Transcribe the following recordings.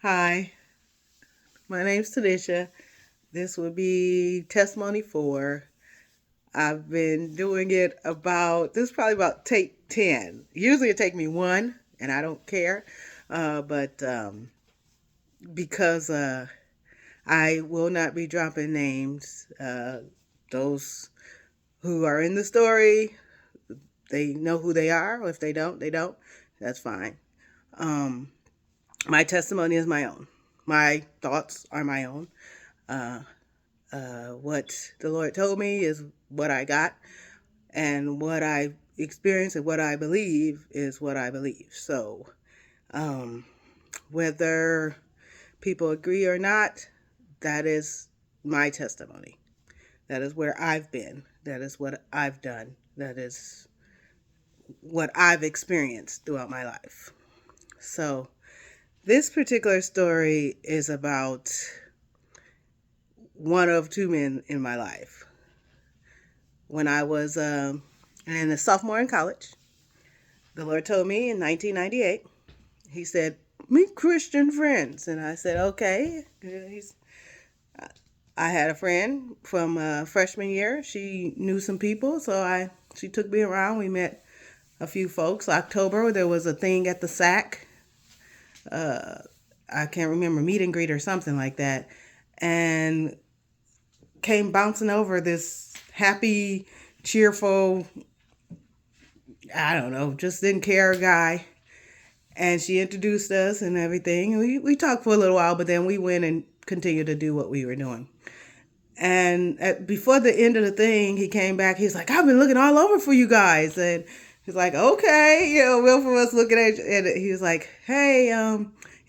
Hi, my name's Tanisha. This would be testimony 4. I've been doing it this is probably about take 10. Usually it take me one, and I don't care. But because I will not be dropping names, those who are in the story, they know who they are. Or if they don't, they don't. That's fine. Um, my testimony is my own. My thoughts are my own. Uh, what the Lord told me is what I got, and what I experience and what I believe is what I believe. So, um, whether people agree or not, that is my testimony. That is where I've been. That is what I've done. That is what I've experienced throughout my life. So, this particular story is about one of two men in my life. When I was in a sophomore in college, the Lord told me in 1998, He said, meet Christian friends. And I said, okay. I had a friend from freshman year. She knew some people, so she took me around. We met a few folks. October, there was a thing at the SAC. I can't remember, meet and greet or something like that. And came bouncing over this happy, cheerful, I don't know, just didn't care guy. And she introduced us and everything. And we talked for a little while, but then we went and continued to do what we were doing. And before the end of the thing, he came back. He's like, I've been looking all over for you guys. And he's like, okay, Will from us looking at you. And he was like, hey,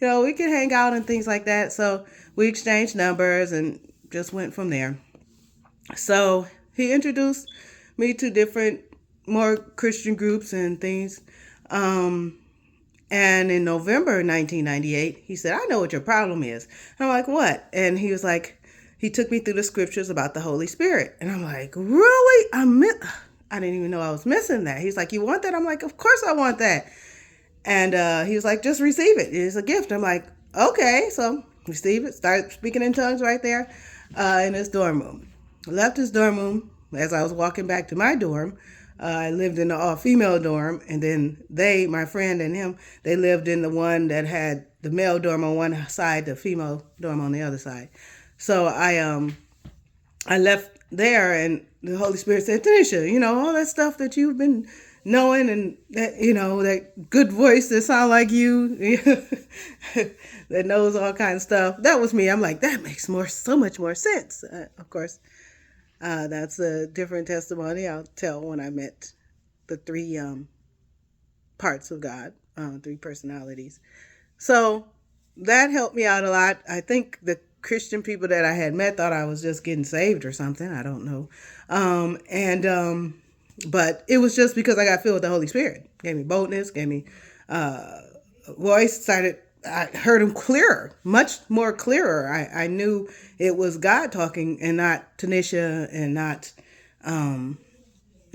we can hang out and things like that. So we exchanged numbers and just went from there. So he introduced me to different, more Christian groups and things. And in November 1998, he said, I know what your problem is. And I'm like, what? And he was like, he took me through the scriptures about the Holy Spirit. And I'm like, really? I didn't even know I was missing that. He's like, you want that? I'm like, of course I want that. And he was like, just receive it. It's a gift. I'm like, okay. So receive it. Start speaking in tongues right there in his dorm room. I left his dorm room as I was walking back to my dorm. I lived in the all-female dorm, and then my friend and him, they lived in the one that had the male dorm on one side, the female dorm on the other side. So I left there, and the Holy Spirit said, Tanisha, all that stuff that you've been knowing, and that, that good voice that sound like you, that knows all kinds of stuff. That was me. I'm like, that makes so much more sense. Of course, that's a different testimony I'll tell when I met the three parts of God, three personalities. So that helped me out a lot. I think the Christian people that I had met thought I was just getting saved or something. I don't know. But it was just because I got filled with the Holy Spirit. Gave me boldness, gave me voice, I heard him clearer, much more clearer. I knew it was God talking and not Tanisha and not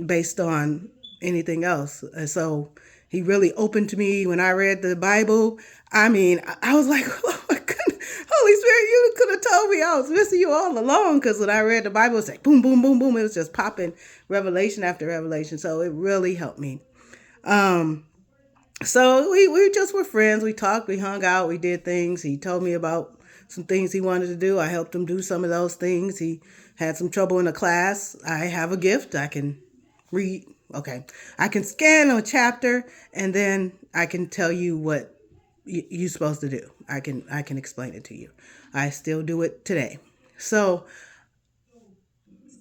based on anything else. And so he really opened to me when I read the Bible. I mean, I was like, oh my goodness, Holy Spirit, you could have told me I was missing you all along. Because when I read the Bible, it was like boom, boom, boom, boom. It was just popping revelation after revelation. So it really helped me. So we just were friends. We talked, we hung out, we did things. He told me about some things he wanted to do. I helped him do some of those things. He had some trouble in a class. I have a gift. I can read. Okay. I can scan a chapter and then I can tell you what you're supposed to do. I can explain it to you. I still do it today. So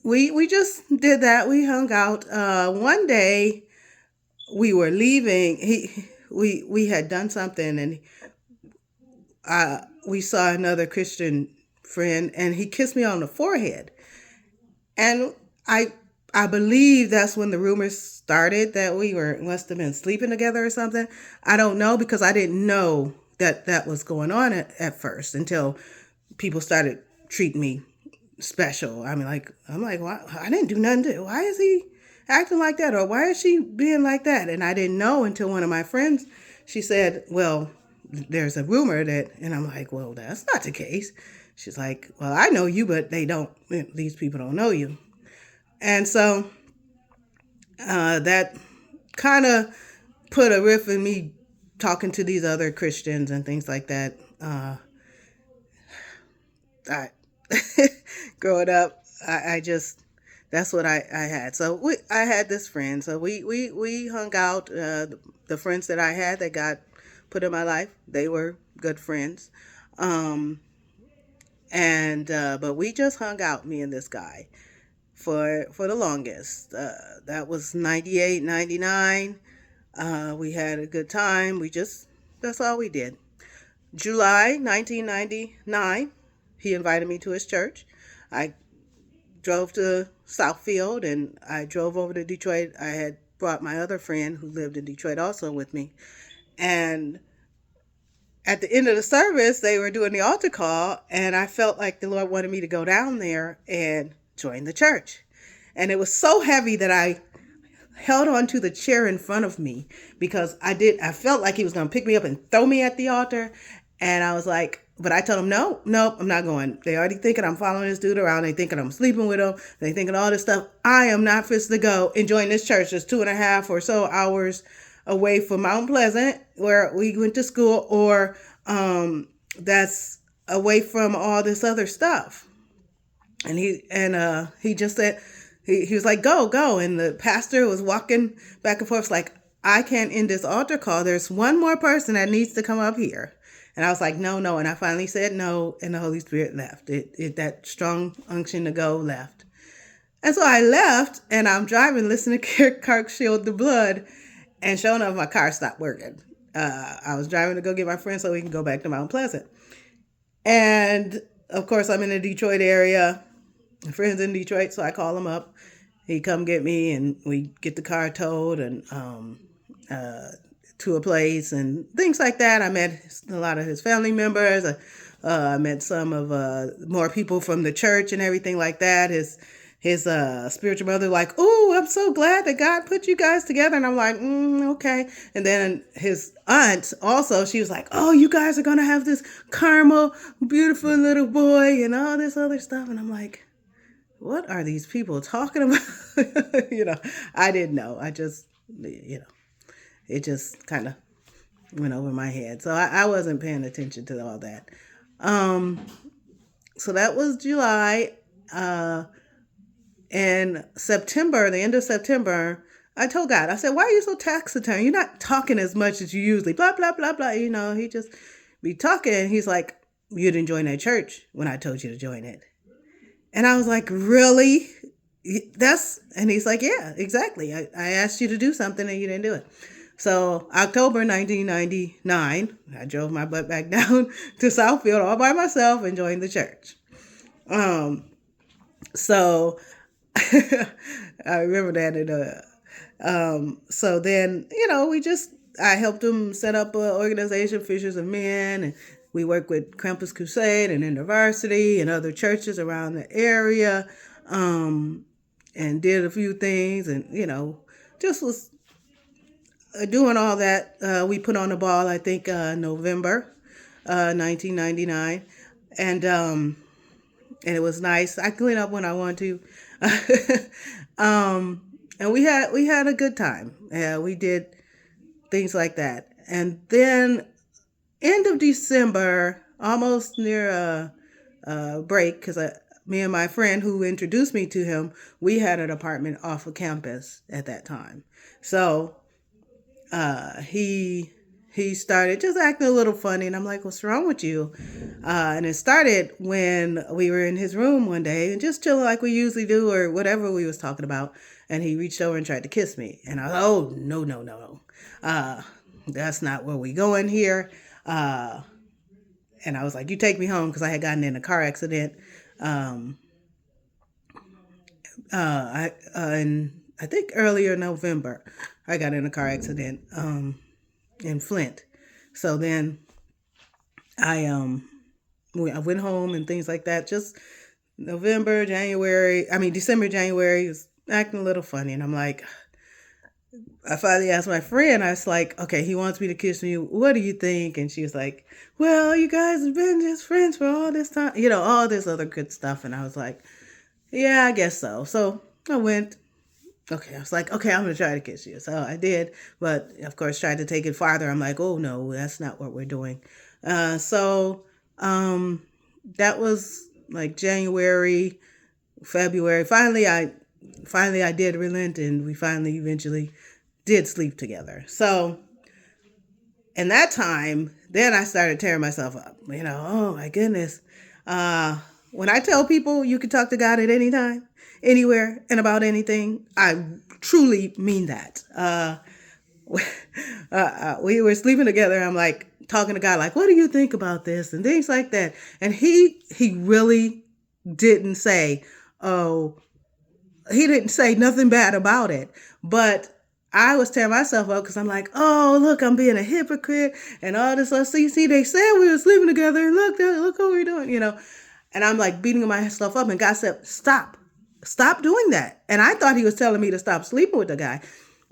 we just did that. We hung out. One day we were leaving. We had done something, and we saw another Christian friend, and he kissed me on the forehead. And I believe that's when the rumors started that we must have been sleeping together or something. I don't know, because I didn't know that was going on at first until people started treating me special. I'm like, why? I didn't do nothing. Why is he acting like that? Or why is she being like that? And I didn't know until one of my friends, she said, well, there's a rumor that, and I'm like, well, that's not the case. She's like, well, I know you, but they don't, these people don't know you. And so that kind of put a riff in me talking to these other Christians and things like that. I, growing up, I just, that's what I had. So I had this friend. So we hung out. The friends that I had that got put in my life, they were good friends. Um, but we just hung out, me and this guy, for the longest. That was 98, 99. We had a good time. That's all we did. July 1999, he invited me to his church. I drove to Southfield and I drove over to Detroit. I had brought my other friend who lived in Detroit also with me. And at the end of the service, they were doing the altar call, and I felt like the Lord wanted me to go down there and join the church. And it was so heavy that I held on to the chair in front of me because I felt like he was going to pick me up and throw me at the altar. And I was like, but I told him, no, I'm not going. They already thinking I'm following this dude around. They thinking I'm sleeping with him. They thinking all this stuff. I am not fit to go and join this church. It's 2.5 or so hours away from Mount Pleasant, where we went to school, or that's away from all this other stuff. And he just said, he was like, go. And the pastor was walking back and forth like, I can't end this altar call. There's one more person that needs to come up here. And I was like, no. And I finally said no, and the Holy Spirit left. That strong unction to go left. And so I left, and I'm driving, listening to Kirk Shield the Blood, and sure enough, my car stopped working. I was driving to go get my friend so we can go back to Mount Pleasant. And of course, I'm in the Detroit area. My friend's in Detroit, so I call him up. He come get me, and we get the car towed and to a place and things like that. I met a lot of his family members. I met some of more people from the church and everything like that. His spiritual mother like, oh, I'm so glad that God put you guys together. And I'm like, okay. And then his aunt also, she was like, oh, you guys are going to have this caramel, beautiful little boy and all this other stuff. And I'm like, what are these people talking about? I didn't know. I just, it just kind of went over my head. So I wasn't paying attention to all that. So that was July. In September, the end of September, I told God, I said, why are you so taciturn? You're not talking as much as you usually, blah, blah, blah, blah. He just be talking. He's like, you didn't join that church when I told you to join it. And I was like, really? And he's like, yeah, exactly. I asked you to do something and you didn't do it. So October 1999, I drove my butt back down to Southfield all by myself and joined the church. So I remember that. So then, I helped him set up an organization, Fishers of Men, and we worked with Campus Crusade and InterVarsity and other churches around the area, and did a few things, and, just was doing all that. We put on the ball, I think, November 1999, and it was nice. I cleaned up when I wanted to. And we had a good time. We did things like that. And then end of December, almost near a break, because me and my friend who introduced me to him, we had an apartment off of campus at that time. So he started just acting a little funny, and I'm like, what's wrong with you? And it started when we were in his room one day and just chilling like we usually do, or whatever we was talking about. And he reached over and tried to kiss me. And I was, oh, no. That's not where we going here. And I was like, you take me home, because I had gotten in a car accident. I think earlier November, I got in a car accident in Flint. So then I went home and things like that. Just December, January, was acting a little funny. And I'm like, I finally asked my friend, I was like, okay, he wants me to kiss you. What do you think? And she was like, well, you guys have been just friends for all this time, all this other good stuff. And I was like, yeah, I guess so. So I went, okay, I was like, okay, I'm going to try to kiss you. So I did, but of course, tried to take it farther. I'm like, oh no, that's not what we're doing. So that was like January, February. Finally I did relent, and we finally eventually did sleep together. So in that time, then I started tearing myself up. Oh my goodness. When I tell people you can talk to God at any time, anywhere, and about anything, I truly mean that. We were sleeping together. I'm like talking to God, like, what do you think about this and things like that. And he really didn't say, oh, he didn't say nothing bad about it, but I was tearing myself up because I'm like, oh, look, I'm being a hypocrite and all this stuff. See, they said we were sleeping together, and look what we're doing, And I'm like beating myself up, and God said, stop doing that. And I thought he was telling me to stop sleeping with the guy,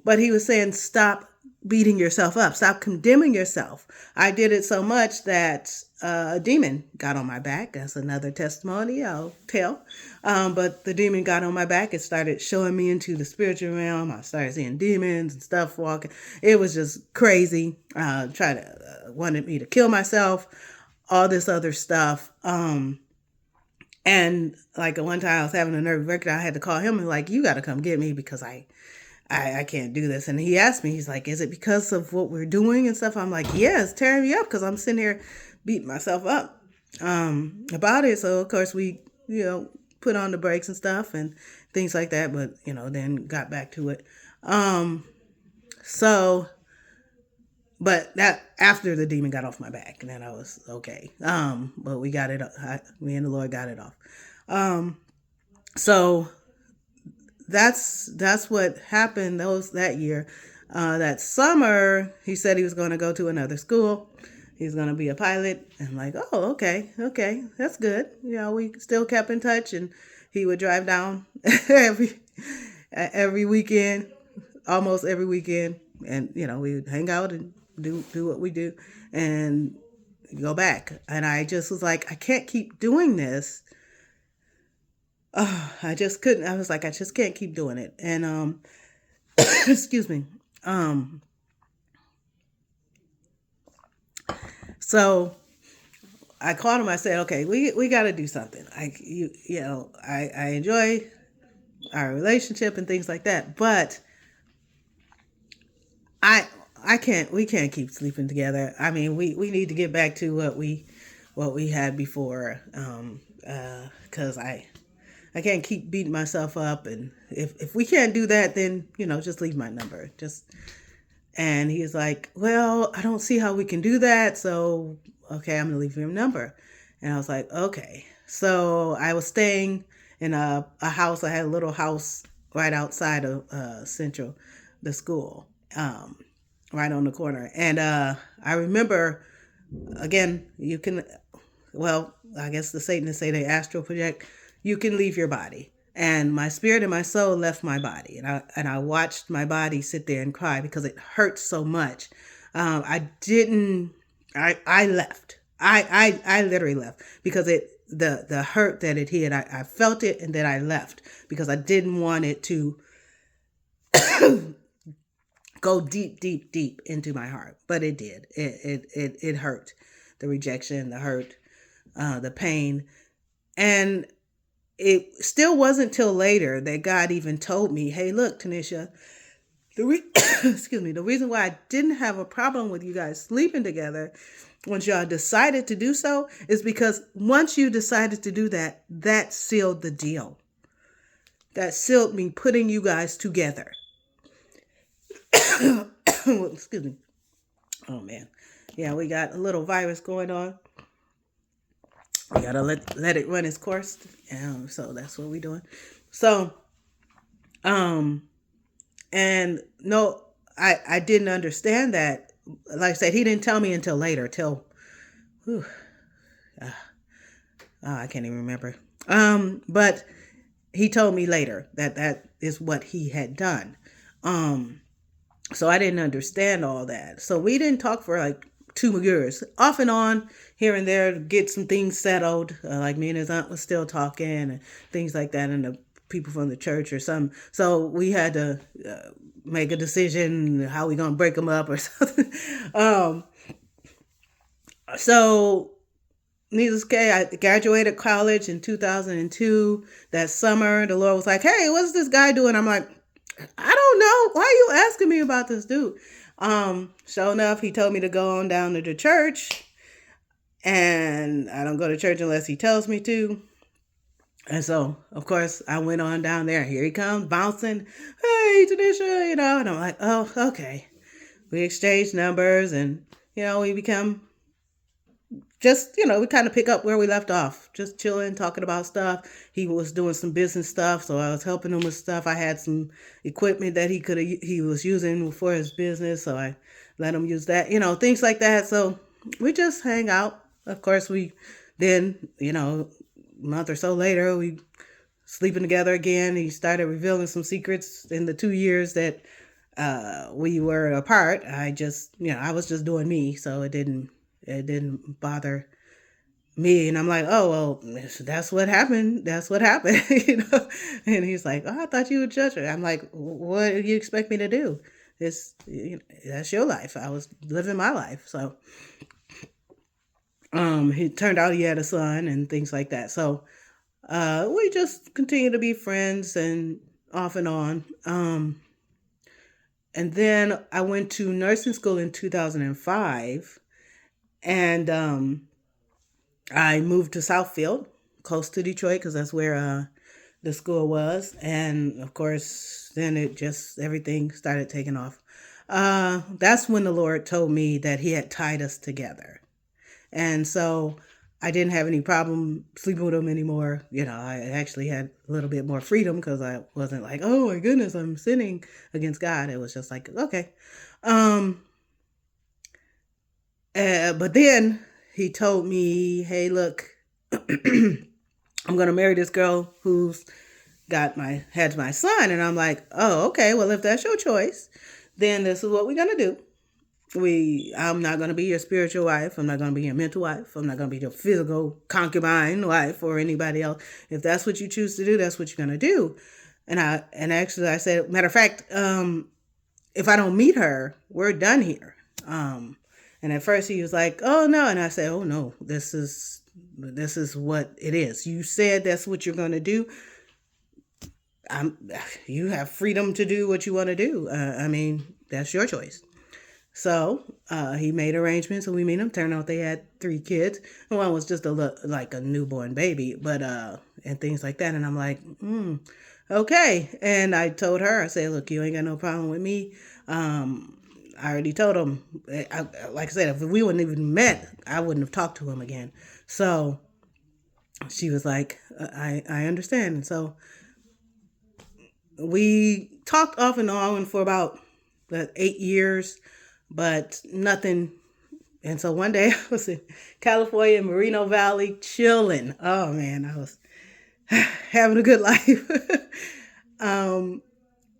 but he was saying, stop beating yourself up, stop condemning yourself. I did it so much that a demon got on my back. That's another testimony I'll tell. But the demon got on my back. It started showing me into the spiritual realm. I started seeing demons and stuff walking. It was just crazy. Wanted me to kill myself, all this other stuff. And like one time I was having a nervous breakdown. I had to call him and like, you got to come get me because I can't do this. And he asked me, he's like, is it because of what we're doing and stuff? I'm like, yeah, it's tearing me up because I'm sitting here beating myself up about it. So of course we, put on the brakes and stuff and things like that, but then got back to it. But that after the demon got off my back, and then I was okay. But we got it. Me and the Lord got it off. So that's what happened that year. That summer, he said he was going to go to another school. He's going to be a pilot. And I'm like, oh, okay, that's good. We still kept in touch, and he would drive down every weekend, almost every weekend, and we would hang out and do what we do and go back. And I just was like, I can't keep doing this. I just couldn't. I was like, I just can't keep doing it. And excuse me. So I called him. I said, okay, we got to do something. I enjoy our relationship and things like that, but we can't keep sleeping together. I mean, we need to get back to what we had before. Cause I can't keep beating myself up. And if we can't do that, then, just leave my number. And he's like, well, I don't see how we can do that. So, okay, I'm going to leave your number. And I was like, okay. So I was staying in a house. I had a little house right outside of Central, the school, right on the corner. And I remember, again, I guess the Satanists say they astral project. You can leave your body. And my spirit and my soul left my body. And I watched my body sit there and cry because it hurt so much. I left. I literally left because the hurt that it hit, I felt it, and then I left because I didn't want it to go deep, deep, deep into my heart. But it did. It hurt. The rejection, the hurt, the pain. And it still wasn't till later that God even told me, hey, look, Tanisha, excuse me, the reason why I didn't have a problem with you guys sleeping together once y'all decided to do so is because once you decided to do that, that sealed the deal. That sealed me putting you guys together. Excuse me. Oh, man. Yeah, we got a little virus going on. We gotta let it run its course. So that's what we're doing. So, and no, I didn't understand that. Like I said, he didn't tell me until later. I can't even remember. But he told me later that is what he had done. So I didn't understand all that. So we didn't talk for like 2 years, off and on, here and there, to get some things settled. Like me and his aunt was still talking and things like that, and the people from the church or something. So we had to make a decision how we gonna break them up or something. So needless to say, I graduated college in 2002. That summer, the Lord was like, "Hey, what's this guy doing?" I'm like, "I don't know. Why are you asking me about this dude?" Sure enough, he told me to go on down to the church, and I don't go to church unless he tells me to. And so, of course, I went on down there. Here he comes, bouncing. "Hey, Tanisha," and I'm like, "Oh, okay." We exchanged numbers, and we become just, we kind of pick up where we left off, just chilling, talking about stuff. He was doing some business stuff, so I was helping him with stuff. I had some equipment that he was using for his business, so I let him use that, things like that. So we just hang out. Of course, we then, a month or so later, we sleeping together again. He started revealing some secrets in the 2 years that we were apart. I was just doing me, so it didn't bother me. And I'm like, "Oh, well, that's what happened. That's what happened." And he's like, "Oh, I thought you would judge her." I'm like, "What do you expect me to do? That's your life. I was living my life." So he turned out he had a son and things like that. So we just continue to be friends and off and on. And then I went to nursing school in 2005, and I moved to Southfield, close to Detroit, because that's where the school was. And of course, then everything started taking off. That's when the Lord told me that He had tied us together. And so I didn't have any problem sleeping with him anymore. I actually had a little bit more freedom because I wasn't like, "Oh my goodness, I'm sinning against God." It was just like, okay. But then he told me, "Hey, look, I'm going to marry this girl who's had my son." And I'm like, "Oh, okay. Well, if that's your choice, then this is what we're going to do. I'm not going to be your spiritual wife. I'm not going to be your mental wife. I'm not going to be your physical concubine wife or anybody else. If that's what you choose to do, that's what you're going to do." And actually I said, matter of fact, if I don't meet her, we're done here. And at first he was like, "Oh no." And I said, "Oh no, this is what it is. You said that's what you're going to do. You have freedom to do what you want to do. That's your choice." So he made arrangements, and we met him. Turned out they had 3 kids. And one was just like a newborn baby, but and things like that. And I'm like, okay. And I told her, I said, "Look, you ain't got no problem with me. I already told him, like I said, if we wouldn't even met, I wouldn't have talked to him again." So she was like, I understand. And so we talked off and on for about 8 years, but nothing. And so one day I was in California, Moreno Valley, chilling. Oh man, I was having a good life.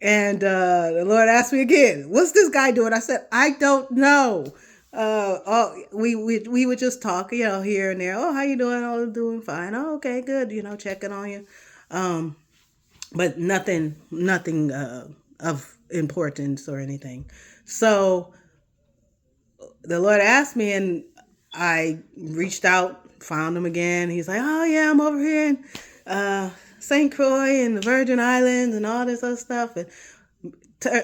And the Lord asked me again, "What's this guy doing?" I said, "I don't know." We would just talk, here and there. "Oh, how you doing?" "Oh, doing fine." "Oh, okay, good." Checking on you. But nothing of importance or anything. So the Lord asked me, and I reached out, found him again. He's like, "Oh yeah, I'm over here in St. Croix and the Virgin Islands and all this other stuff." And turns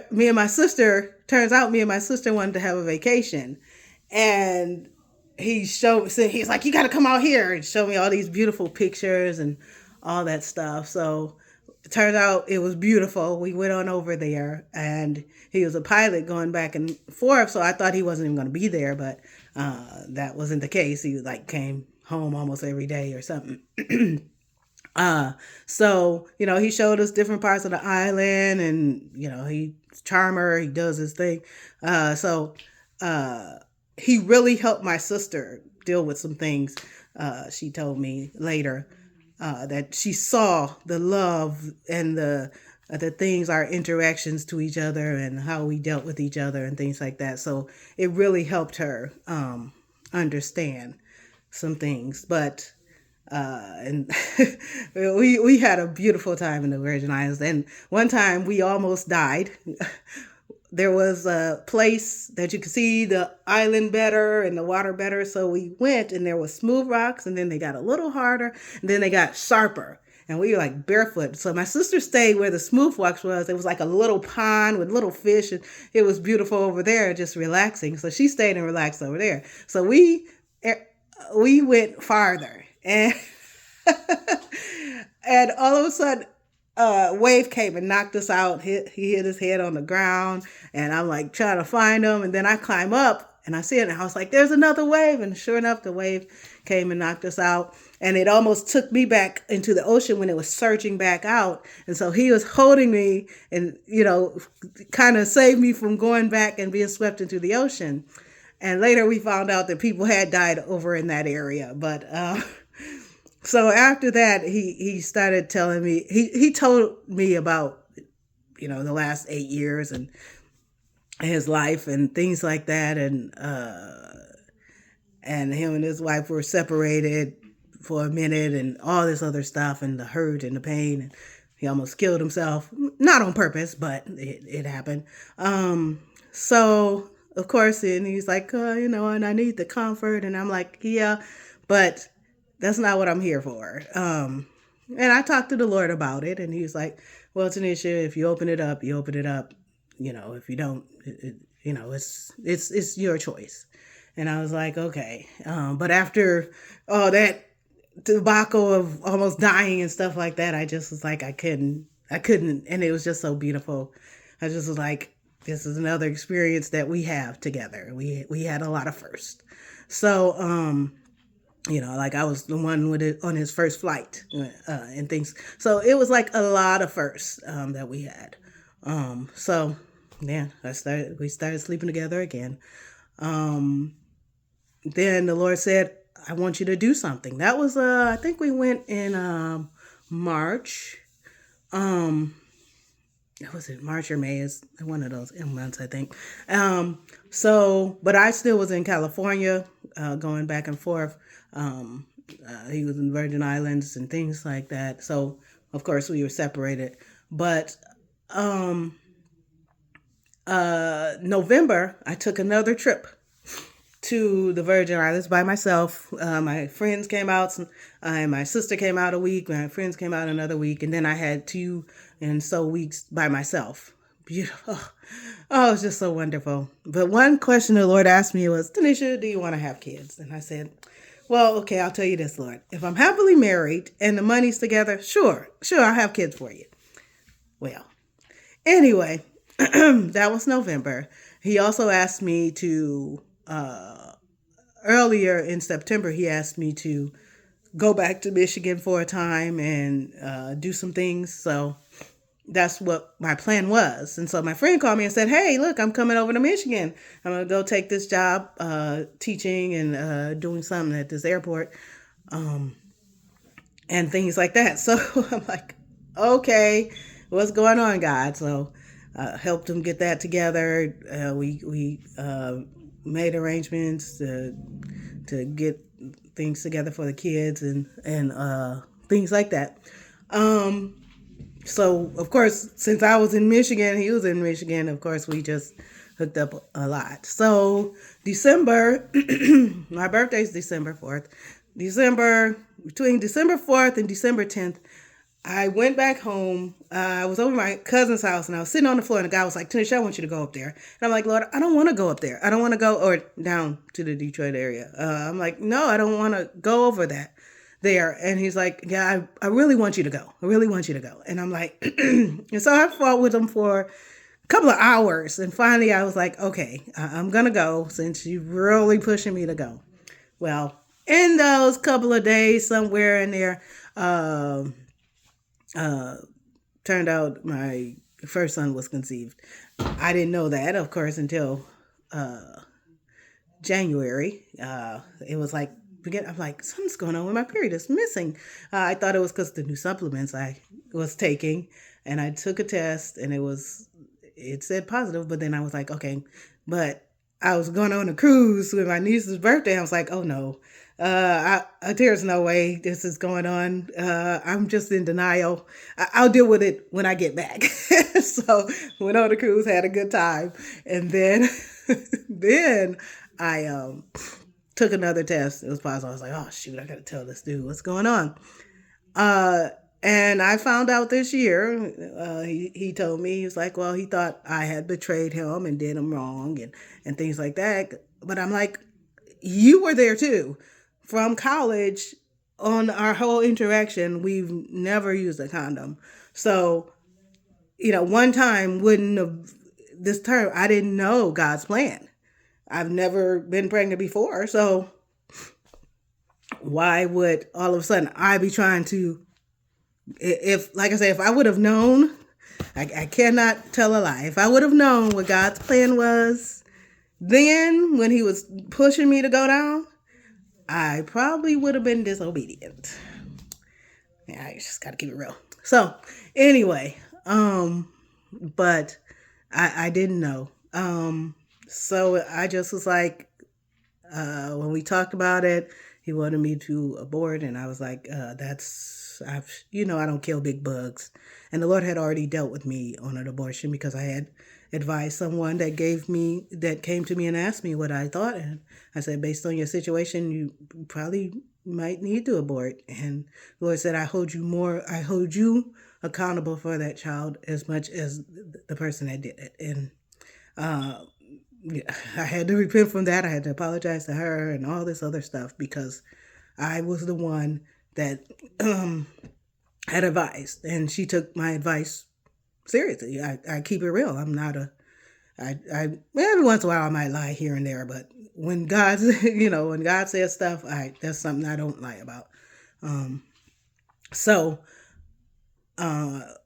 out me and my sister wanted to have a vacation. And he's like, "You got to come out here," and show me all these beautiful pictures and all that stuff. So it turned out it was beautiful. We went on over there, and he was a pilot going back and forth. So I thought he wasn't even going to be there, but that wasn't the case. He came home almost every day or something. So, he showed us different parts of the island, and, he's a charmer, he does his thing. So, he really helped my sister deal with some things. She told me later, that she saw the love and the the things, our interactions to each other and how we dealt with each other and things like that. So it really helped her understand some things. But and we had a beautiful time in the Virgin Islands. And one time we almost died. There was a place that you could see the island better and the water better. So we went, and there was smooth rocks, and then they got a little harder, and then they got sharper. And we were like barefoot. So my sister stayed where the smooth rocks was. It was like a little pond with little fish, and it was beautiful over there, just relaxing. So she stayed and relaxed over there. So we went farther, and and all of a sudden, wave came and knocked us out. He hit his head on the ground, and I'm like trying to find him. And then I climb up and I see it, and I was like, "There's another wave!" And sure enough, the wave came and knocked us out. And it almost took me back into the ocean when it was surging back out. And so he was holding me, and kind of saved me from going back and being swept into the ocean. And later we found out that people had died over in that area, but. So after that, he started telling me, he told me about, the last 8 years and his life and things like that. And him and his wife were separated for a minute and all this other stuff and the hurt and the pain. And he almost killed himself, not on purpose, but it happened. So of course, and he's like, and I need the comfort. And I'm like, yeah, but that's not what I'm here for. And I talked to the Lord about it, and he's like, well, Tanisha, if you open it up, you open it up. If you don't, it's your choice. And I was like, okay. But after all that debacle of almost dying and stuff like that, I just was like, I couldn't. And it was just so beautiful. I just was like, this is another experience that we have together. We had a lot of firsts. So, like I was the one with it on his first flight and things. So it was like a lot of firsts that we had. So yeah, we started sleeping together again. Then the Lord said, I want you to do something. That was, I think we went in March. Was it March or May? Is one of those months, I think. But I still was in California, going back and forth. He was in the Virgin Islands and things like that. So, of course, we were separated. But November, I took another trip to the Virgin Islands by myself. My friends came out, and my sister came out a week. My friends came out another week. And then I had 2 and so weeks by myself. Beautiful. Oh, it was just so wonderful. But one question the Lord asked me was, Tanisha, do you want to have kids? And I said, well, okay, I'll tell you this, Lord. If I'm happily married and the money's together, sure, I'll have kids for you. Well, anyway, that was November. He also asked me to, earlier in September, he asked me to go back to Michigan for a time and do some things. So that's what my plan was. And so my friend called me and said, hey, look, I'm coming over to Michigan. I'm going to go take this job teaching and doing something at this airport and things like that. So I'm like, okay, what's going on, God? So helped him get that together. We made arrangements to get things together for the kids and things like that. So, of course, since I was in Michigan, he was in Michigan, of course, we just hooked up a lot. So, December, my birthday's December 4th. Between December 4th and December 10th, I went back home. I was over my cousin's house, and I was sitting on the floor, and the guy was like, Tanisha, I want you to go up there. And I'm like, Lord, I don't want to go up there. I don't want to go or down to the Detroit area. I'm like, no, I don't want to go over that. There. And he's like, yeah, I really want you to go. I really want you to go. And I'm like, and so I fought with him for a couple of hours. And finally I was like, okay, I'm going to go since you're really pushing me to go. Well, in those couple of days, somewhere in there, turned out my first son was conceived. I didn't know that, of course, until January. It was like, I'm like, something's going on with my period. It's missing. I thought it was because the new supplements I was taking. and I took a test, and it said positive, but then I was like, okay, but I was going on a cruise with my niece's birthday. I was like, oh no, there's no way this is going on. I'm just in denial. I'll deal with it when I get back. So went on the cruise, had a good time, and then then I took another test. It was positive. I was like, oh shoot, I gotta tell this dude what's going on. Uh, and I found out this year, he told me, he was like, well, he thought I had betrayed him and did him wrong and things like that. But I'm like, you were there too. From college on our whole interaction, we've never used a condom. So, one time wouldn't have, this term, I didn't know God's plan. I've never been pregnant before. So why would all of a sudden I be trying to, if, like I said, if I would have known, I cannot tell a lie. If I would have known what God's plan was, then when he was pushing me to go down, I probably would have been disobedient. Yeah, I just got to keep it real. So anyway, but I didn't know. So I just was like, when we talked about it, he wanted me to abort, and I was like, I don't kill big bugs. And the Lord had already dealt with me on an abortion because I had advised someone that came to me and asked me what I thought. And I said, based on your situation, you probably might need to abort. And the Lord said, I hold you accountable for that child as much as the person that did it. And, I had to repent from that. I had to apologize to her and all this other stuff because I was the one that had advised, and she took my advice seriously. I keep it real. I'm not every once in a while I might lie here and there, but when God, when God says stuff, that's something I don't lie about. So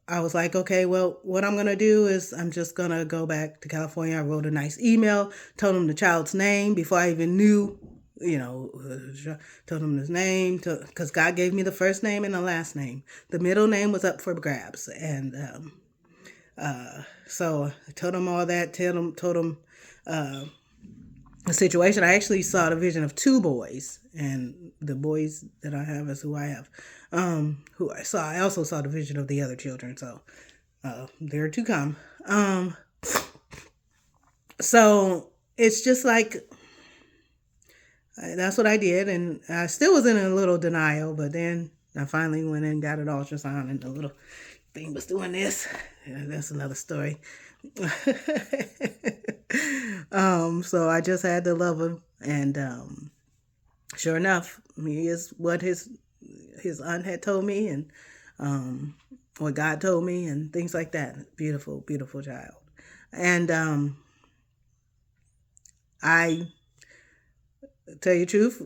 I was like, okay, well, what I'm going to do is I'm just going to go back to California. I wrote a nice email, told him the child's name before I even knew, told him his name, because God gave me the first name and the last name. The middle name was up for grabs. And so I told him all that, told him the situation. I actually saw the vision of two boys, and the boys that I have is who I have. Who I saw. I also saw the vision of the other children, so there are to come. So it's just like that's what I did, and I still was in a little denial, but then I finally went in and got an ultrasound, and the little thing was doing this. Yeah, that's another story. So I just had to love him, and sure enough, he is what his aunt had told me, and what God told me, and things like that. Beautiful, beautiful child. And I tell you the truth,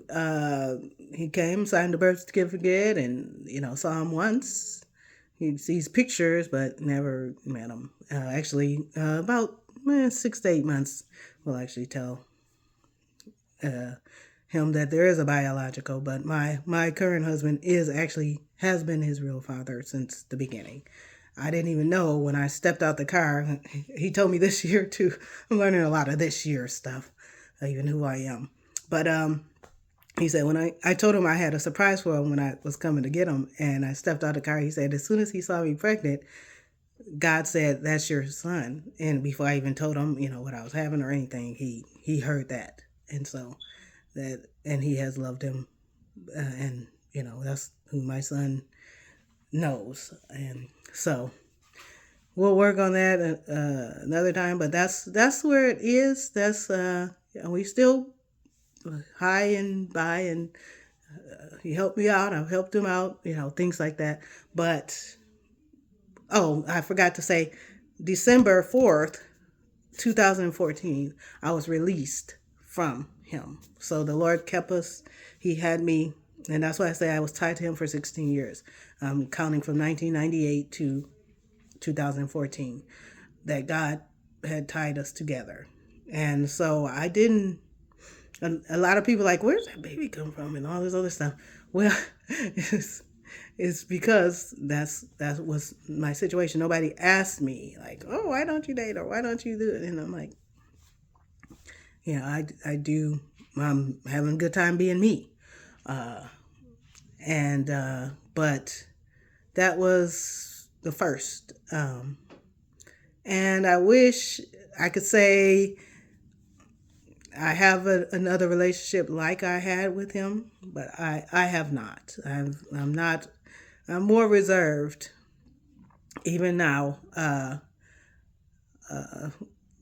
he came, signed the birth certificate, and saw him once. He sees pictures, but never met him. Actually, about 6 to 8 months will actually tell him that there is a biological, but my current husband has been his real father since the beginning. I didn't even know when I stepped out the car. He told me this year too. I'm learning a lot of this year stuff, even who I am. But he said when I told him I had a surprise for him when I was coming to get him, and I stepped out the car, he said as soon as he saw me pregnant, God said, that's your son. And before I even told him, what I was having or anything, he heard that. And so and he has loved him. And, that's who my son knows. And so we'll work on that another time, but that's where it is. That's, we still high and by, and he helped me out. I've helped him out, things like that. But, I forgot to say, December 4th, 2014, I was released from him. So the Lord kept us. He had me, and that's why I say I was tied to him for 16 years, counting from 1998 to 2014, that God had tied us together. And so I didn't, a lot of people like, where's that baby come from and all this other stuff. Well, it's because that was my situation. Nobody asked me like, oh, why don't you date, or why don't you do it? And I'm like, I do. I'm having a good time being me. And but that was the first. And I wish I could say I have another relationship like I had with him, but I have not. I'm not. I'm more reserved even now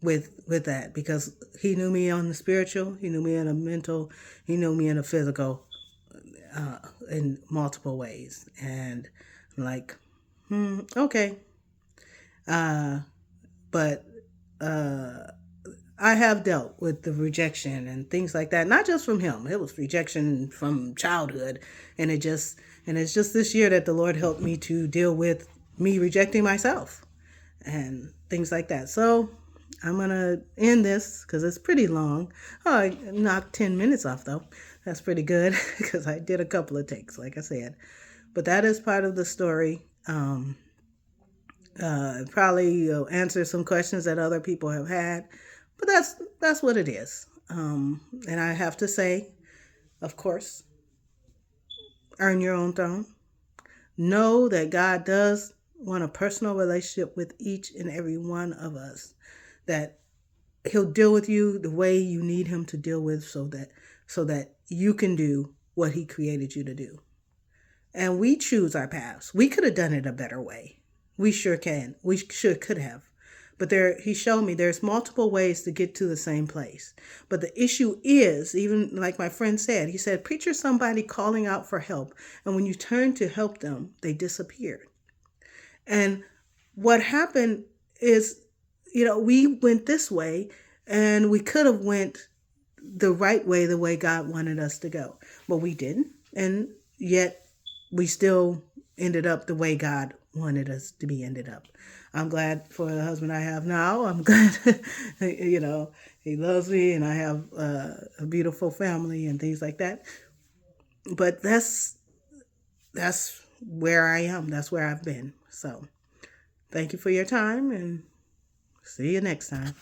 with that, because he knew me on the spiritual, he knew me in a mental, he knew me in a physical, in multiple ways, and I'm like, okay, but I have dealt with the rejection and things like that. Not just from him. It was rejection from childhood. And it's just this year that the Lord helped me to deal with me rejecting myself and things like that. So I'm going to end this because it's pretty long. Oh, I knocked 10 minutes off though. That's pretty good because I did a couple of takes, like I said. But that is part of the story. Probably answer some questions that other people have had. But that's what it is. And I have to say, of course, earn your own throne. Know that God does want a personal relationship with each and every one of us. That He'll deal with you the way you need Him to deal with, so that you can do what He created you to do. And we choose our paths. We could have done it a better way. We sure can. We could have. But he showed me there's multiple ways to get to the same place. But the issue is, even like my friend said, he said, picture somebody calling out for help. And when you turn to help them, they disappeared. And what happened is, we went this way and we could have went the right way, the way God wanted us to go. But we didn't. And yet we still ended up the way God wanted us to be ended up. I'm glad for the husband I have now. I'm glad, he loves me and I have a beautiful family and things like that. But that's where I am. That's where I've been. So thank you for your time and see you next time.